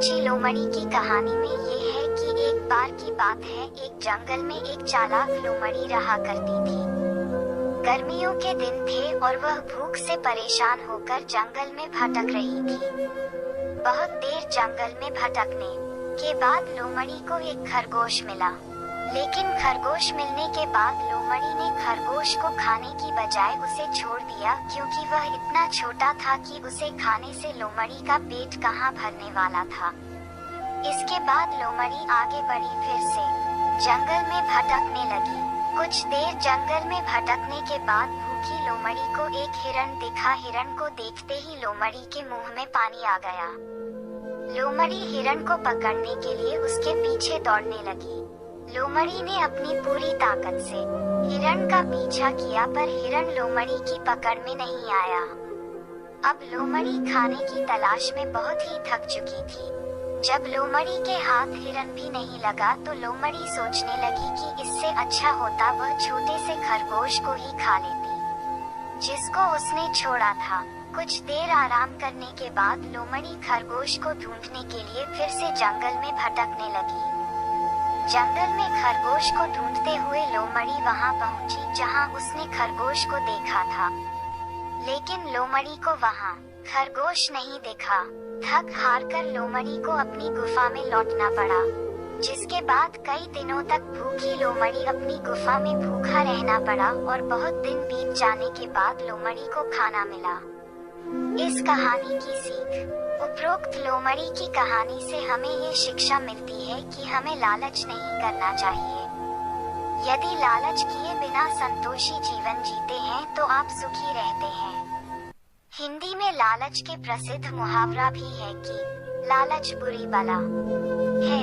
पहुंची। लोमड़ी की कहानी में ये है कि एक बार की बात है, एक जंगल में एक चालाक लोमड़ी रहा करती थी। गर्मियों के दिन थे और वह भूख से परेशान होकर जंगल में भटक रही थी। बहुत देर जंगल में भटकने के बाद लोमड़ी को एक खरगोश मिला, लेकिन खरगोश मिलने के बाद लोमड़ी ने खरगोश को खाने की बजाय उसे छोड़ दिया, क्योंकि वह इतना छोटा था कि उसे खाने से लोमड़ी का पेट कहाँ भरने वाला था। इसके बाद लोमड़ी आगे बढ़ी, फिर से जंगल में भटकने लगी। कुछ देर जंगल में भटकने के बाद भूखी लोमड़ी को एक हिरण दिखा। हिरण को देखते ही लोमड़ी के मुंह में पानी आ गया। लोमड़ी हिरण को पकड़ने के लिए उसके पीछे दौड़ने लगी। लोमड़ी ने अपनी पूरी ताकत से हिरण का पीछा किया, पर हिरण लोमड़ी की पकड़ में नहीं आया। अब लोमड़ी खाने की तलाश में बहुत ही थक चुकी थी। जब लोमड़ी के हाथ हिरण भी नहीं लगा तो लोमड़ी सोचने लगी कि इससे अच्छा होता वह छोटे से खरगोश को ही खा लेती, जिसको उसने छोड़ा था। कुछ देर आराम करने के बाद लोमड़ी खरगोश को ढूंढने के लिए फिर से जंगल में भटकने लगी। जंगल में खरगोश को ढूंढते हुए लोमड़ी वहां पहुंची जहां उसने खरगोश को देखा था, लेकिन लोमड़ी को वहां खरगोश नहीं दिखा। थक हार कर लोमड़ी को अपनी गुफा में लौटना पड़ा, जिसके बाद कई दिनों तक भूखी लोमड़ी अपनी गुफा में भूखा रहना पड़ा और बहुत दिन बीत जाने के बाद लोमड़ी को खाना मिला। इस कहानी की सीख। उपरोक्त लोमड़ी की कहानी से हमें ये शिक्षा मिलती है कि हमें लालच नहीं करना चाहिए। यदि लालच किए बिना संतोषी जीवन जीते हैं तो आप सुखी रहते हैं। हिंदी में लालच के प्रसिद्ध मुहावरा भी है कि लालच बुरी बला है।